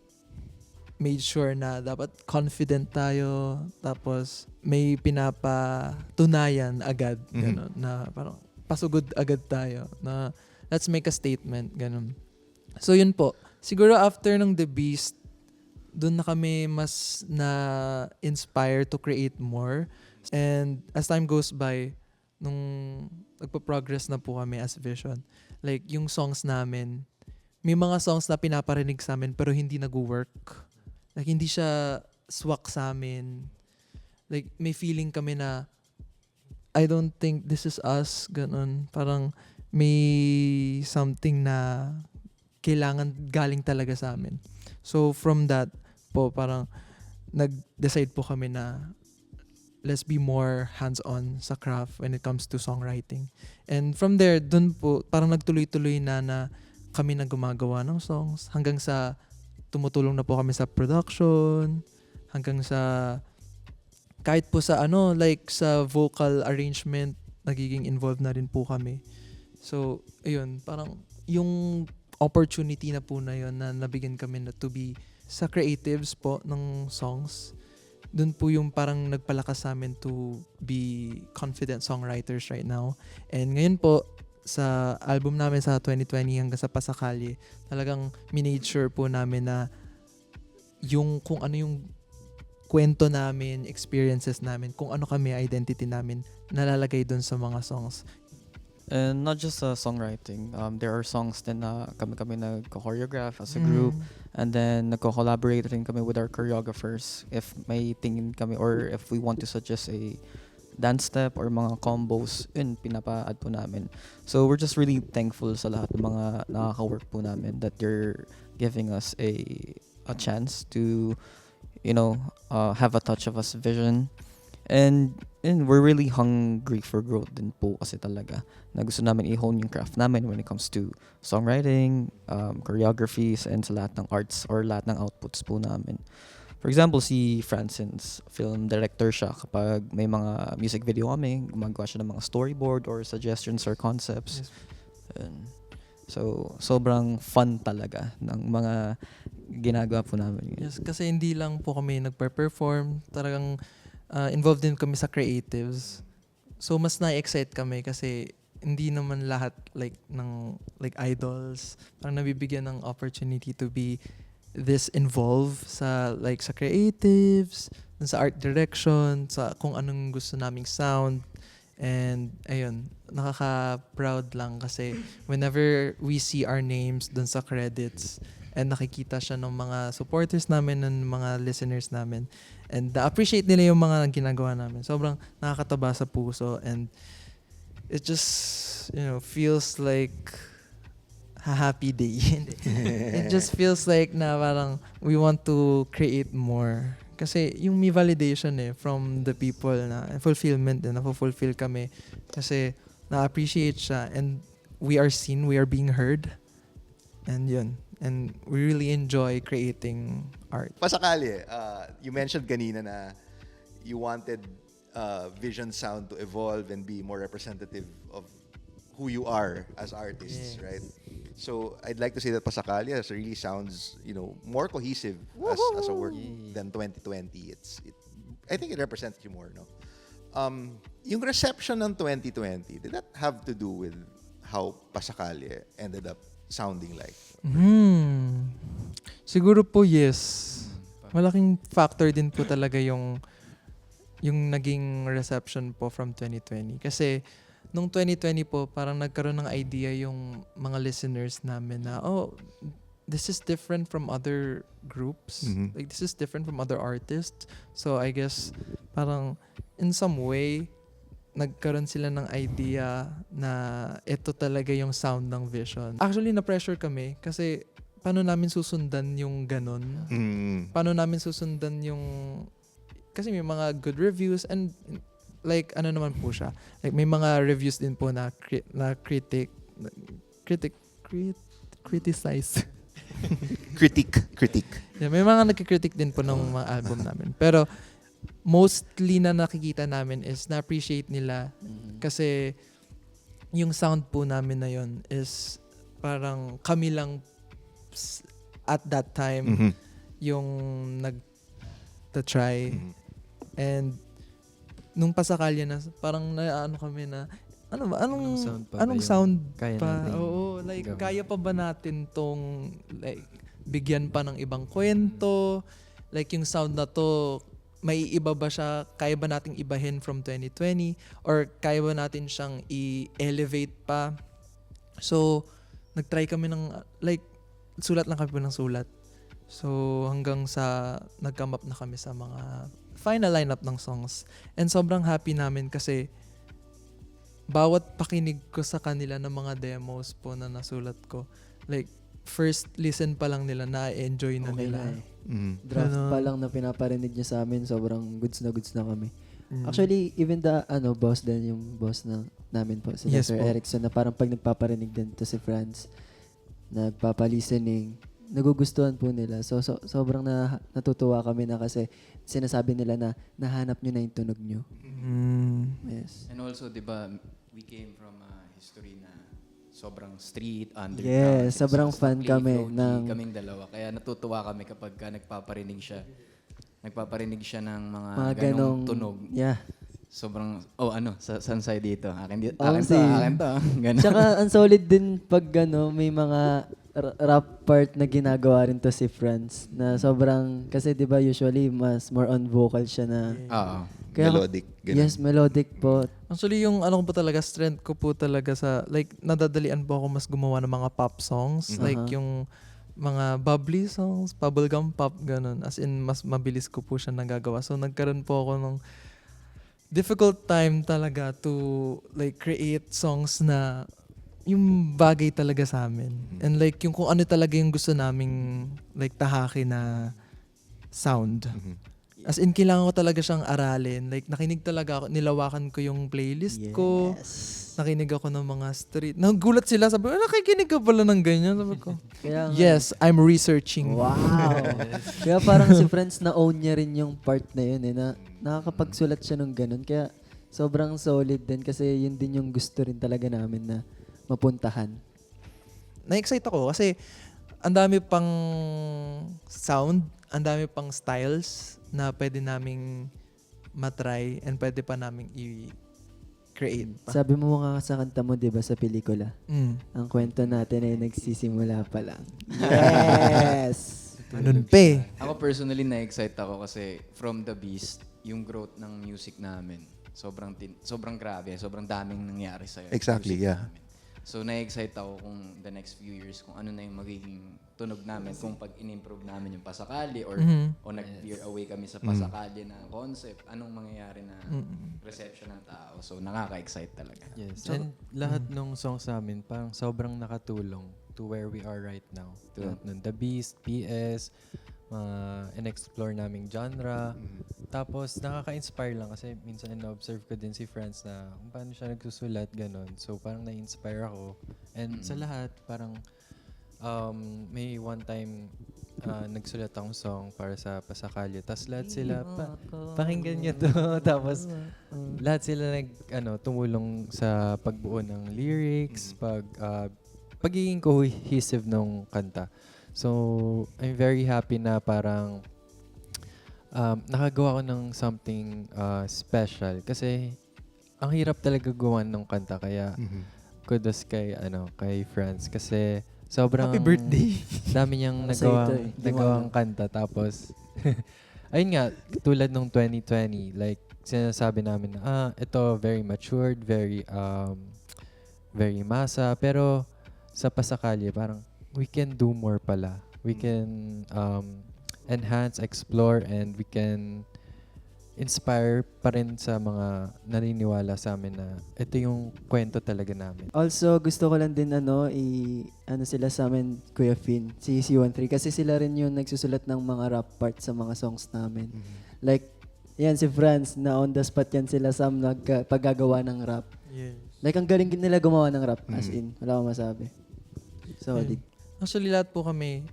made sure na dapat confident tayo, tapos may pinapatunayan agad, ganun, na parang pasugod agad tayo, na let's make a statement, ganun. So yun po, siguro after ng The Beast, dun na kami mas na inspire to create more. And as time goes by, nung nagpa-progress na po kami as Vision, like yung songs namin, may mga songs na pinaparinig sa amin pero hindi nag-work. Like hindi siya swak sa amin. Like may feeling kami na I don't think this is us, ganun. Parang may something na kailangan galing talaga sa amin. So from that po, parang nag-decide po kami na let's be more hands-on sa craft when it comes to songwriting. And from there, dun po, parang nagtuloy-tuloy na kami na gumagawa ng songs hanggang sa tumutulong na po kami sa production, hanggang sa kahit po sa like sa vocal arrangement, nagiging involved na rin po kami. So, ayun, parang yung opportunity na po na yun na nabigyan kami na to be sa creatives po ng songs. Doon po yung parang nagpalakas sa amin to be confident songwriters right now. And ngayon po, sa album namin sa 2020 hanggang sa Pasakali, talagang minade sure po namin na yung kung ano yung kwento namin, experiences namin, kung ano kami, identity namin, nalalagay doon sa mga songs. And not just songwriting. There are songs din na kami nagko-choreograph as a group. And then nagko-collaborate rin kami with our choreographers. If may tingin kami or if we want to suggest a dance step or mga combos, yun, pinapa-add po namin. So we're just really thankful sa lahat ng mga nakaka-work po namin that you're giving us a chance to, have a touch of us vision. And we're really hungry for growth din po kasi talaga na gusto namin i-hone yung craft namin when it comes to songwriting, choreographies, and sa lahat ng arts or lahat ng outputs po namin. For example, si Francines, film director siya. Kapag may mga music video kami, gumagawa siya ng mga storyboard or suggestions or concepts. Yes. So, sobrang fun talaga ng mga ginagawa po namin. Yes, kasi hindi lang po kami nagpe-perform, talagang involved din kami sa creatives. So mas na-excite kami kasi hindi naman lahat like idols parang nabibigyan ng opportunity to be this involved sa creatives, sa art direction, sa kung anong gusto naming sound. And ayun, nakaka-proud lang kasi whenever we see our names dun sa credits and nakikita siya ng mga supporters namin, ng mga listeners namin, and na-appreciate nila yung mga ginagawa namin. Sobrang nakakataba sa puso, and it just, feels like a happy day. It just feels like na parang we want to create more. Kasi yung may validation from the people na fulfillment din, na-fulfill kami. Kasi na-appreciate siya, and we are seen, we are being heard. And yun. And we really enjoy creating art. Pasakali, you mentioned kanina na you wanted Vision Sound to evolve and be more representative of who you are as artists, right? So I'd like to say that Pasakali really sounds, more cohesive as a work than 2020. I think it represents you more, no? Yung reception ng 2020, did that have to do with how Pasakali ended up sounding like? Siguro po yes. Malaking factor din po talaga yung naging reception po from 2020. Kasi nung 2020 po, parang nagkaroon ng idea yung mga listeners namin na, this is different from other groups. Like, this is different from other artists. So, I guess, parang in some way, nagkaroon sila ng idea na ito talaga yung sound ng Vision. Actually, na-pressure kami kasi paano namin susundan yung ganun? Paano namin susundan yung... Kasi may mga good reviews and like ano naman po siya. Like may mga reviews din po na criticize. Critique. Yeah, may mga nagkikritik din po ng mga album namin. Pero mostly na nakikita namin is na-appreciate nila kasi yung sound po namin na yon is parang kami lang at that time yung nag-try. And nung pasakalya na, parang ano kami na, ano ba? Anong sound kaya pa? natin Oo, like, gawin? kaya pa ba natin tong, like, bigyan pa ng ibang kwento? Like, yung sound na to, may iba ba siya? Kaya ba nating ibahin from 2020? Or kaya ba natin siyang i-elevate pa? So, nag-try kami ng, like, sulat lang kami po ng sulat. So, hanggang sa nag-come up na kami sa mga final lineup ng songs. And sobrang happy namin kasi bawat pakinig ko sa kanila ng mga demos po na nasulat ko, like, first listen pa lang nila, na-enjoy na Okay nila. na Draft Ano? pa lang na pinaparinig niya sa amin, sobrang goods na kami. Mm. Actually, even the boss din, yung boss namin po, si Yes Dr. po. Erickson, na parang pag nagpaparinig din to si Franz, nagpapalistening, nagugustuhan po nila. So sobrang natutuwa kami na kasi sinasabi nila na nahanap nyo na yung tunog nyo. Yes. And also, di ba, we came from a history na sobrang street, underground. Yes, sobrang So, fan play kami flow, ng- kaming dalawa. Kaya natutuwa kami kapag nagpaparinig siya. Nagpaparinig siya ng mga, Mga ganong ganong tunog. Yeah. Sobrang, saan side dito? Akin Oh, to. Ganun. Tsaka ang solid din pag may mga rap part na ginagawa rin to si Franz na sobrang, kasi di ba usually more on vocal siya na. Oo. Melodic. Ganun. Yes, melodic po. Actually, yung ano ko po talaga, strength ko po talaga sa, like, nadadalian po ako mas gumawa ng mga pop songs. Like, yung mga bubbly songs, bubblegum pop, ganun. As in, mas mabilis ko po siya nagagawa. So, nagkaroon po ako ng difficult time talaga to, like, create songs na yung bagay talaga sa amin. And like, yung kung ano talaga yung gusto naming, like, tahaki na sound. As in, kailangan ko talaga siyang aralin. Like, nakinig talaga ako, nilawakan ko yung playlist ko. Nakinig ako ng mga street. Nagulat sila, sabi ko, nakikinig ka pala ng ganyan. Sabi ko, Kaya nga- yes, I'm researching. Wow. Kaya parang si Franz na-own niya rin yung part na yun na nakakapagsulat siya ng ganun. Kaya sobrang solid din kasi yun din yung gusto rin talaga namin na mapuntahan. Na-excite ako kasi ang dami pang sound, ang dami pang styles na pwede naming matry and pwede pa naming i-create pa. Sabi mo nga sa kanta mo, di ba, sa pelikula, ang kwento natin ay nagsisimula pa lang. Yes! Ganun pa eh. Ako personally na-excite ako kasi from The Beast, yung growth ng music namin, sobrang grabe, sobrang daming nangyari sa Exactly, music yeah. namin. So na-excite ako kung the next few years kung ano na yung magiging tunog namin, kung pag in-improve namin yung pasakali or o nag-veer away kami sa pasakali na concept, anong mangyayari na reception ng tao. So nakaka-excite talaga. Yes. And lahat ng songs namin parang sobrang nakatulong to where we are right now. Tulad ng The Beast, PS, in-explore naming genre. Tapos nakaka-inspire lang kasi minsan na-observe ko din si Franz na kung paano siya nagsusulat, ganun. So parang na-inspire ako. And sa lahat, parang may one time nagsulat akong song para sa Pasakali. Tapos lahat sila, pakinggan niyo to. Tapos lahat sila tumulong sa pagbuo ng lyrics, pagiging cohesive ng kanta. So, I'm very happy na parang nakagawa ko ng something special. Kasi, ang hirap talaga gawa ng kanta. Kaya, kudos kay Franz. Kasi, sobrang Happy birthday. dami niyang Kasi ito eh, nagawang kanta. Tapos, ayun nga, tulad nung 2020, like, sinasabi namin na, ito very matured, very masa. Pero, sa Pasakali, parang, we can do more pala. We can enhance, explore, and we can inspire pa rin sa mga naniniwala sa amin na ito yung kwento talaga namin. Also, gusto ko lang din sila sa amin, Kuya Finn, si C13, kasi sila rin yung nagsusulat ng mga rap parts sa mga songs namin. Like, yan si Franz, na on the spot yan sila sa paggagawa ng rap. Yes. Like, ang galing nila gumawa ng rap, as in, wala akong masabi. Solid. Actually, lahat po kami,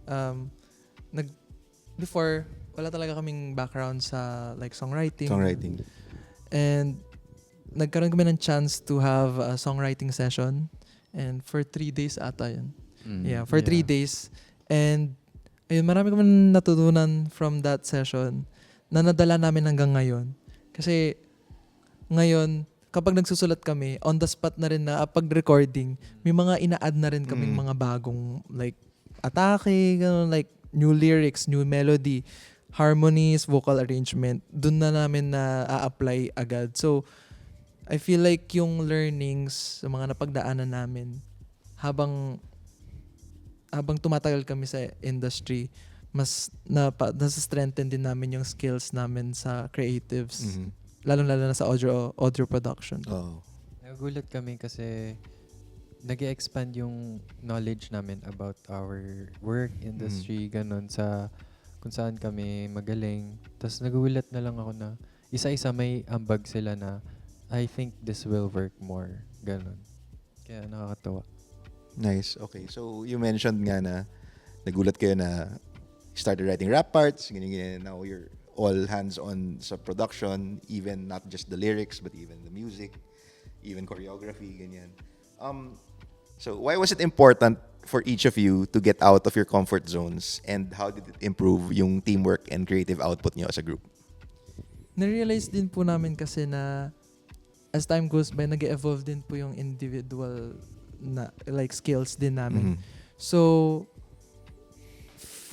before, wala talaga kaming background sa like songwriting. Songwriting. And nagkaroon kami ng chance to have a songwriting session. And for 3 days ata yun. Yeah, for 3 days. And ayun, marami kami natutunan from that session na nadala namin hanggang ngayon. Kasi ngayon, kapag nagsusulat kami, on the spot na rin na pag recording, may mga ina-add na rin kaming mga bagong like atake, ganun, like new lyrics, new melody, harmonies, vocal arrangement. Doon na namin na a-apply agad. So, I feel like yung learnings sa mga napagdaanan namin habang tumatagal kami sa industry, mas nasa-strengthen din namin yung skills namin sa creatives. Lalo-lalo na sa audio production. Oh. Nagulat kami kasi nag-expand yung knowledge namin about our work industry, ganun, sa kung saan kami magaling. Tapos nagulat na lang ako na isa-isa may ambag sila na I think this will work more. Ganun. Kaya nakakatawa. Nice. Okay. So, you mentioned nga na nagulat kayo na you started writing rap parts, ganyan. Now you're all hands-on sa production, even not just the lyrics, but even the music, even choreography, ganyan. So, why was it important for each of you to get out of your comfort zones, and how did it improve yung teamwork and creative output nyo as a group? Na-realize din po namin kasi na as time goes by, nag-evolve din po yung individual na like skills din namin. So,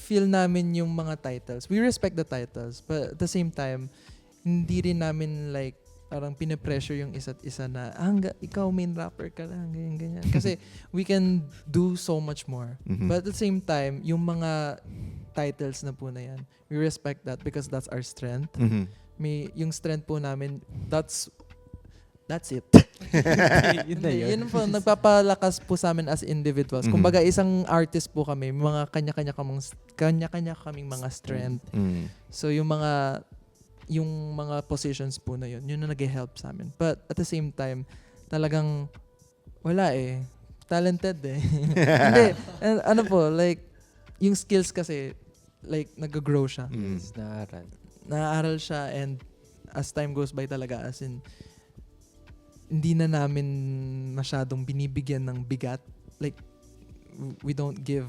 feel namin yung mga titles. We respect the titles, but at the same time, hindi rin namin like parang pine-pressure yung isa't isa na ikaw main rapper ka lang, ganyan. Kasi we can do so much more. But at the same time, yung mga titles na po na yan, we respect that because that's our strength. Yung strength po namin, that's it. Yun po, nagpapalakas po sa amin as individuals. Kumbaga, isang artist po kami, mga kanya-kanya kaming mga strength. So, yung mga positions po na yun na nag-help sa amin. But at the same time, talagang wala eh. Talented eh. Hindi, ano po, like, yung skills kasi, like, nag-grow siya. Naaral siya, and as time goes by talaga, as in, hindi na namin masyadong binibigyan ng bigat. Like, we don't give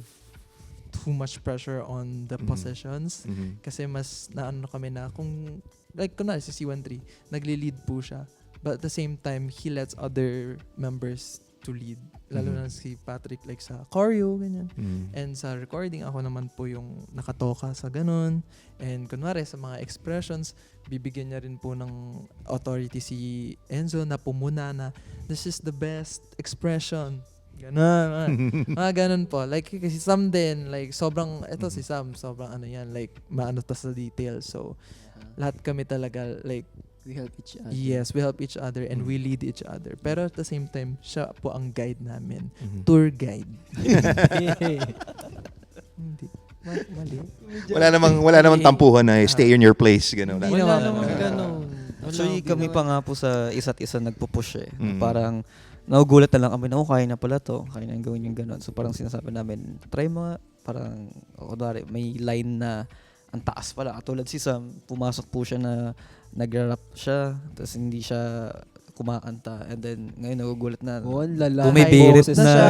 too much pressure on the positions. Kasi mas naano kami na kung, like, kunwari si C13, nagli-lead po siya. But at the same time, he lets other members to lead. Lalo na si Patrick, like sa choreo, ganyan. And sa recording, ako naman po yung nakatoka sa ganun. And kunwari, sa mga expressions, bibigyan niya rin po ng authority si Enzo na pumuna na, this is the best expression. Ganun. Mga ganun po. Like, kasi Sam din, like, sobrang, ito si Sam, sobrang ano yan, like, maano ta sa details. So, lahat kami talaga, like, We help each other. yes, we help each other and we lead each other. Pero at the same time, siya po ang guide namin. Tour guide. Hindi. Mali. Wala namang tampuhan na stay in your place, gano'n. Hindi Wala naman. naman ganun. Actually, kami pa nga po sa isa't isa nagpupush eh. Parang, nagugulat na lang kami na, kaya na pala to. Kaya na gawin yung ganun. So parang sinasabi namin, try mo nga. Parang, kunwari, may line na ang taas pala. Katulad si Sam, pumasok po siya na nag-rap siya, tapos hindi siya kumakanta. And then, ngayon nagugulat na. Lala. Bumibirit Boses na. siya.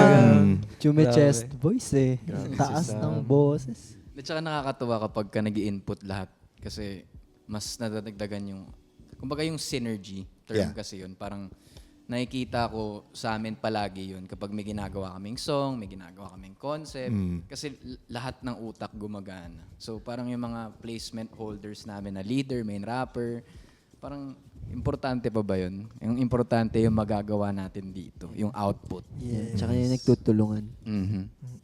Grabe. Chest voice eh. Taas si Sam. ng boses. At saka nakakatuwa kapag ka nag-i-input lahat kasi mas nadadagdagan yung, kumbaga yung synergy term kasi yun. Parang nakikita ko sa amin palagi yun kapag may ginagawa kaming song, may ginagawa kaming concept. Kasi lahat ng utak gumagana. So parang yung mga placement holders namin na leader, main rapper, parang importante pa ba yun? Yung importante yung magagawa natin dito, yung output. Yeah. Tsaka yung nagtutulungan.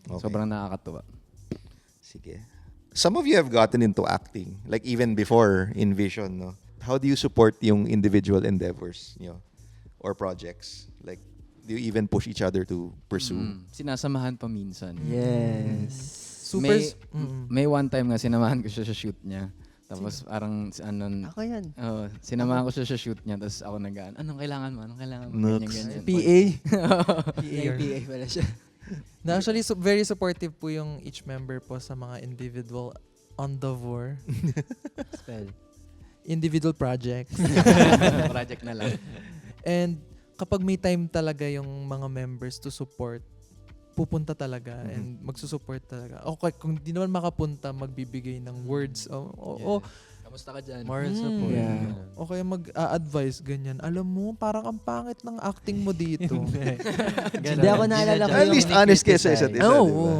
Okay. Sobrang nakakatuwa. Sige. Some of you have gotten into acting, like even before in Vision, no? How do you support yung individual endeavors, or projects? Like, do you even push each other to pursue? Sinasamahan pa minsan. Yes. Super. May one time nga sinamahan ko siya sa shoot niya. Tapos parang Ako yan. sinamahan ko siya sa shoot niya. Tapos ako anong kailangan mo? Anong kailangan mo? Nooks. Ganyan. PA. PA pala siya. Na actually, very supportive po yung each member po sa mga individual endeavor, Spell. individual projects. Project na lang. And kapag may time talaga yung mga members to support, pupunta talaga and magsusupport talaga. Okay, kung di naman makapunta, magbibigay ng words. Kamusta ka dyan? Moral support. Yeah. ganun. O kaya mag-a-advise, ganyan. Alam mo, parang ang pangit ng acting mo dito. Ganun. Hindi ako naalala ko At yung least honest kayo sa isa't isa, Oo.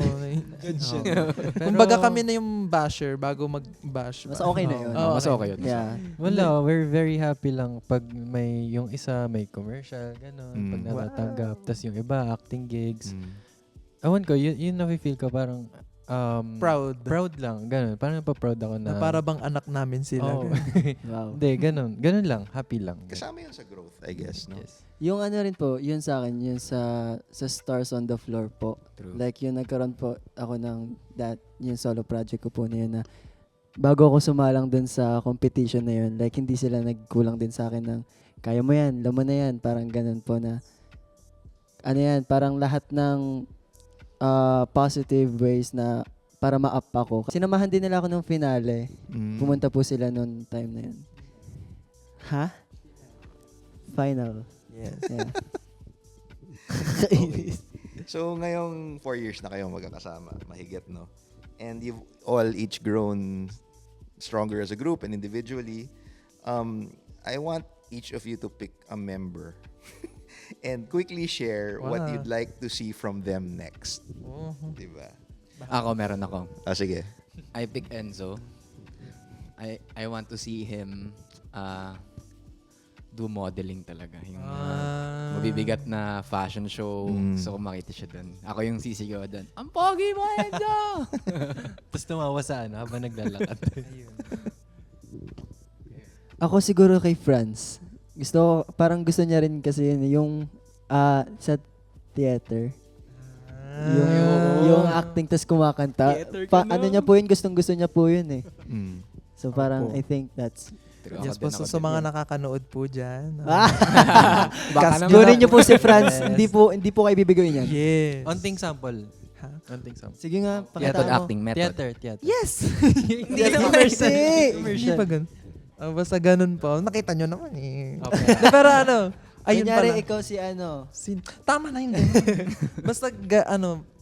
diba? Kumbaga kami na yung basher bago mag-bash. Mas okay na yun. Oo, Mas okay yun. Yeah. Wala, we're very happy lang pag may yung isa may commercial, gano'n, pag Mm. natatanggap. Tapos yung iba, acting gigs. Ewan ko, yun nafe-feel ko parang Proud. proud lang, gano'n. Parang napaproud ako na. Na para bang anak namin sila. Oo. Wow. Hindi, gano'n. Gano'n lang, happy lang. Kasama yun sa growth, I guess, no? Yes. Yung ano rin po, yun sa akin, yun sa Stars on the Floor po. True. Like yung nagkaroon po ako ng yung solo project ko po na yun na bago ako sumalang dun sa competition na yun, like hindi sila nagkulang din sa akin ng kaya mo yan, laman na yan, parang ganun po na ano yan, parang lahat ng positive ways na para ma-up ako. Sinamahan din nila ako nung finale. Pumunta po sila noon time na yun. Ha? Final. Yes. Yeah. Okay. So, ngayong 4 years na kayong magkakasama, mahigit, no? And you've all each grown stronger as a group and individually. I want each of you to pick a member and quickly share what Wow. you'd like to see from them next. Diba? Ako, meron ako. Sige. I pick Enzo. I want to see him do modeling talaga. Yung mabibigat na fashion show. So, kung makita siya dun. Ako yung sisigaw dun. Ang pogi mo, Enzo! Tapos tumawa sa ano, habang naglalakad. Ako siguro kay Franz. Parang gusto niya rin kasi yun, yung sa theater. Yung acting tas kumakanta. Ano niya po yun, gustong-gusto niya po yun eh. So parang I think that's Yes po, so sa mga nakakanood po dyan. Baka naman. Gunin niyo po si Franz. Hindi po kayo bibigyan yan. Yes. Onting sample. Ha? Onting sample. Sige nga, Method pakita mo. acting, method. Theater. Yes! Hindi Hindi pa ganun. Basta ganun po. Nakita nyo naman eh. Pero ano, ayun Kunyari, pala. ikaw si ano. Tama na yung ganun. Basta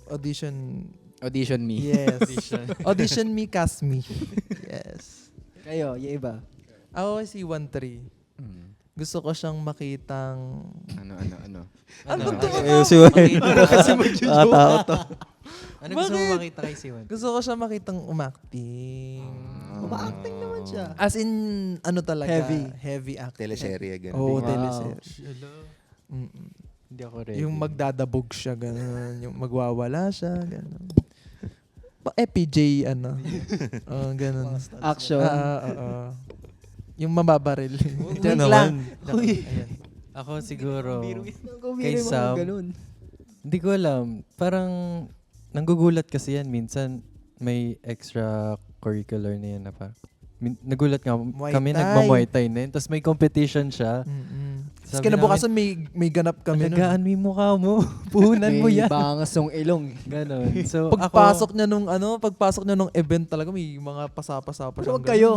audition. Audition me. Yes. Audition me, cast me. Yes. Kayo, yung iba. Ako si 1-3. Gusto ko siyang makitang... Ano to? Ano gusto mo makita kay Siwan? Gusto ko siyang makitang umacting. Uma-acting naman siya. As in, ano talaga? Heavy. Heavy acting. Teleserye, ganun. Oo, Wow. teleserye. Hindi ako ready. Yung magdadabog siya, gano'n. Yung magwawala siya, gano'n. PJ, ano. Gano'n. Action. Yung mababaril. Wait lang. Uy. Ayan. Ako siguro, Kay Sam. Hindi ko alam. Parang nanggugulat kasi yan. Minsan may extra curricular na yan na parang nagulat nga kami, Thai. nagma-Muay Thai na yun. Tapos may competition siya. Tapos kinabukasan may ganap kami nun. Alagaan mo yung mukha mo. Puhunan mo May yan. bangas yung ilong. Ganon. So, Pagpasok niya nung event talaga may mga pasapa-sapa Pero siyang wag kayo.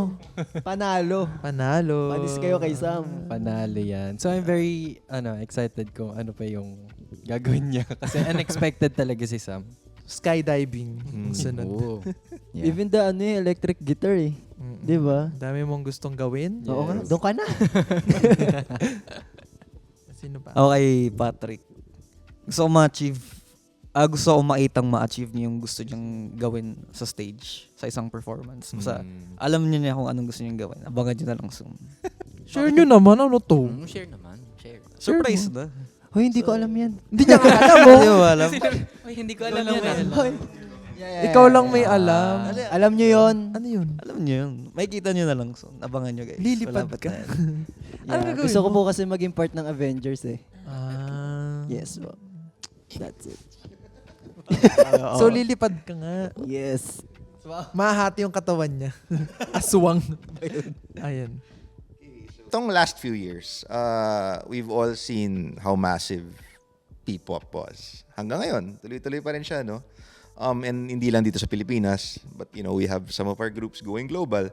Panalo. Panalo. Panis kayo kay Sam. panalo yan. So, I'm very excited kung ano pa yung gagawin niya. Kasi unexpected talaga si Sam. Skydiving. Sunod. Oo. Yeah. Even the electric guitar eh. Di ba? Dami mong gustong gawin. Oo nga. Doon ka na. Sino pa? Okay, Patrick. Gusto ko ma-achieve, gusto ko makitang ma-achieve niya yung gusto niyang gawin sa stage, sa isang performance. Basta, alam niyo niya kung anong gusto niyang gawin. Abangan niyo na lang soon. Share nyo naman. Ano to? Share naman. Share. Surprise na. Hoy, hindi ko alam yan. Hindi niya alam mo. Hindi mo alam. Ay, hindi ko alam yan. Hoy. Ikaw lang may alam. Alam nyo yon. Ano yun? Alam niyo yun. Makikita niyo na lang soon. Abangan niyo guys. Lilipad Malapit ka. na yan. Ano Yeah, gagawin gusto ko mo? po kasi maging part ng Avengers eh. Yes, po. That's it. So lilipad ka nga. Yes. Mahati yung katawan niya. Aswang. Ayan. Itong last few years, we've all seen how massive P-pop was. Hanggang ngayon, tuloy-tuloy pa rin siya, no? And hindi lang dito sa Pilipinas, but we have some of our groups going global.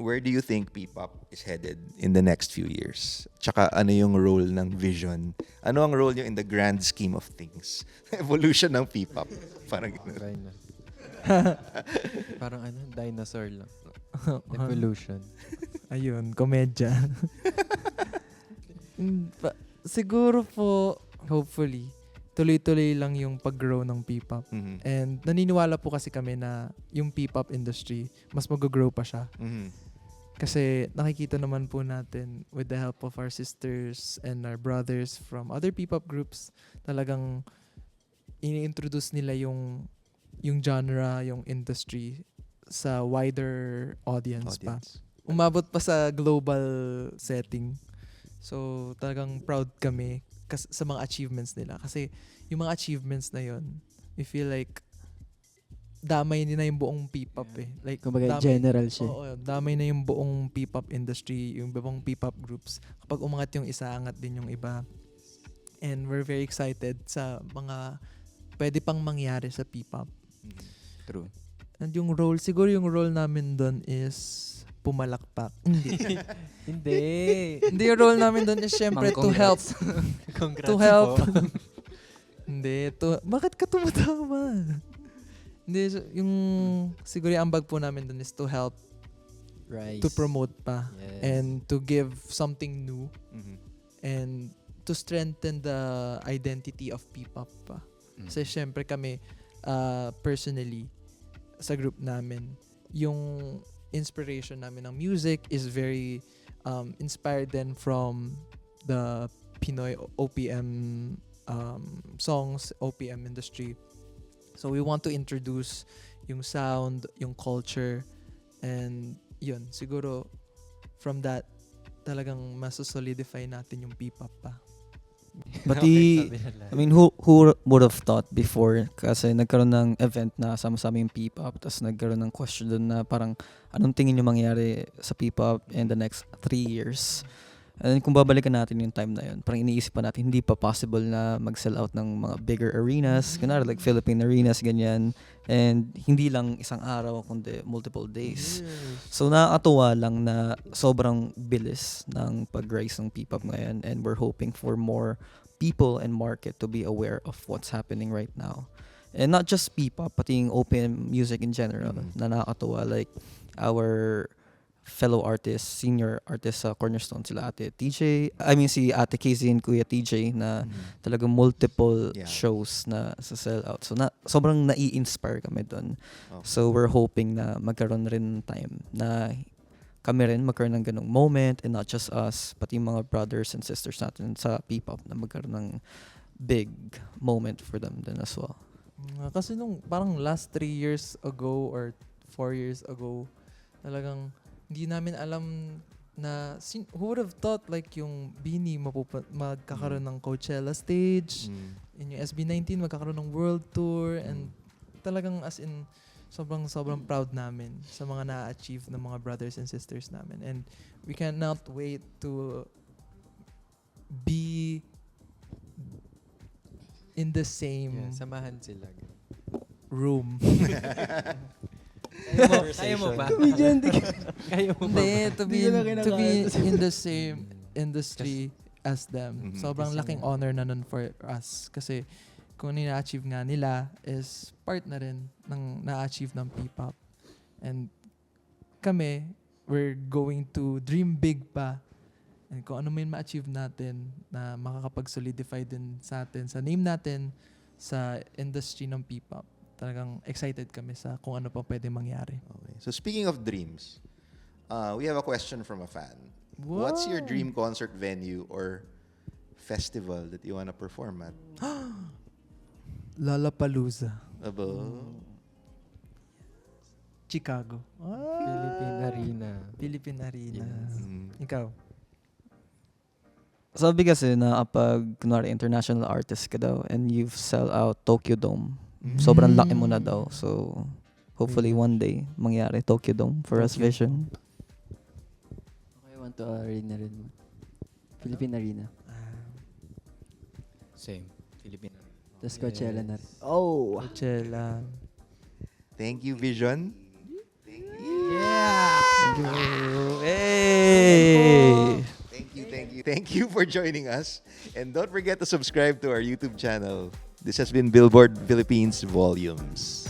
Where do you think P-pop is headed in the next few years? Tsaka ano yung role ng Vision? Ano ang role nyo in the grand scheme of things? Evolution ng P-pop. Parang ganun. Parang dinosaur lang. Evolution. Ayun, komedya. Siguro po, hopefully, tuloy-tuloy lang yung pag-grow ng P-pop. Mhm. And naniniwala po kasi kami na yung P-pop industry, mas mag-grow pa siya. Mhm. Kasi nakikita naman po natin with the help of our sisters and our brothers from other P-pop groups, talagang ini-introduce nila yung genre, yung industry sa wider audience pa. Umabot pa sa global setting. So talagang proud kami sa mga achievements nila. Kasi yung mga achievements na yon, we feel like damay nila yung buong P-pop eh. Like, Kumbaga, general siya. Oo, damay na yung buong P-pop industry, yung buong P-pop groups. Kapag umangat yung isa, angat din yung iba. And we're very excited sa mga pwede pang mangyari sa P-pop. True. And yung role, siguro yung role namin doon is pumalakpak. Hindi. Hindi. Hindi, yung role namin doon is syempre to help. Congrats To help. po. Hindi, bakit ka tumatawa? Hindi, yung siguro yung ambag po namin doon is to help, Rise. to promote pa, Yes. and to give something new, Mhm. and to strengthen the identity of P-pop pa. Kasi syempre kami, personally, sa group namin, yung inspiration namin ng music is very inspired then from the Pinoy OPM songs, OPM industry. So we want to introduce yung sound, yung culture, and yun, siguro from that, talagang masosolidify natin yung P-pop pa. Pati, Sabi nila. I mean, who would have thought before? Kasi nagkaroon ng event na sama-sama yung P-pop, tapos nagkaroon ng question doon na parang, anong tingin nyo mangyari sa P-pop in the next 3 years? And then, kung babalikan natin yung time na yun, parang iniisip pa natin, hindi pa possible na mag-sell out ng mga bigger arenas, kunwari like Philippine arenas, ganyan. And hindi lang isang araw, kundi multiple days. So nakakatuwa lang na sobrang bilis ng pag-rise ng P-pop ngayon, and we're hoping for more people and market to be aware of what's happening right now. And not just P-pop, pati yung open music in general na nakakatuwa. Like our fellow artists, senior artists sa Cornerstone, sila Ate TJ, si Ate Casey and Kuya TJ na talagang multiple shows na sa sell out. So sobrang nai-inspire kami doon. Okay. So we're hoping na magkaroon rin time na kami rin magkaroon ng ganung moment, and not just us, pati yung mga brothers and sisters natin sa P-pop na magkaroon ng big moment for them din as well. Kasi nung parang last 3 years ago or 4 years ago, talagang hindi namin alam na who would have thought like yung Beanie magkakaroon ng Coachella stage, in yung SB19 magkakaroon ng world tour, and talagang as in sobrang proud namin sa mga na-achieve ng mga brothers and sisters namin, and we cannot wait to be in the same Samahan sila. room. Kaya mo ba? Kaya mo ba? Hindi, to be in the same industry as them. Sobrang laking honor na nun for us. Kasi kung na-achieve nga nila is part na rin ng na-achieve ng P-pop. And kami, we're going to dream big pa. And kung ano man ma-achieve natin na makakapag-solidify din sa atin, sa name natin, sa industry ng P-pop, talagang excited kami sa kung ano pa pwede mangyari. Okay. So speaking of dreams, we have a question from a fan. What's your dream concert venue or festival that you want to perform at? Lollapalooza. Abo. Chicago. Philippine Arena. Philippine Arena. Yes. Ikaw? Sabi kasi na kapag kunwari international artist ka daw and you've sell out Tokyo Dome, sobrang laki mo na daw. So hopefully one day mangyari Tokyo Dome for us Vision. Okay, want to arena rin mo. Philippine Arena. Same. Filipino. Tapos Coachella na rin. Oh! Coachella. Thank you, Vision. Hey! Thank you for joining us. And don't forget to subscribe to our YouTube channel. This has been Billboard Philippines Volumes.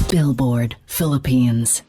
Billboard Philippines.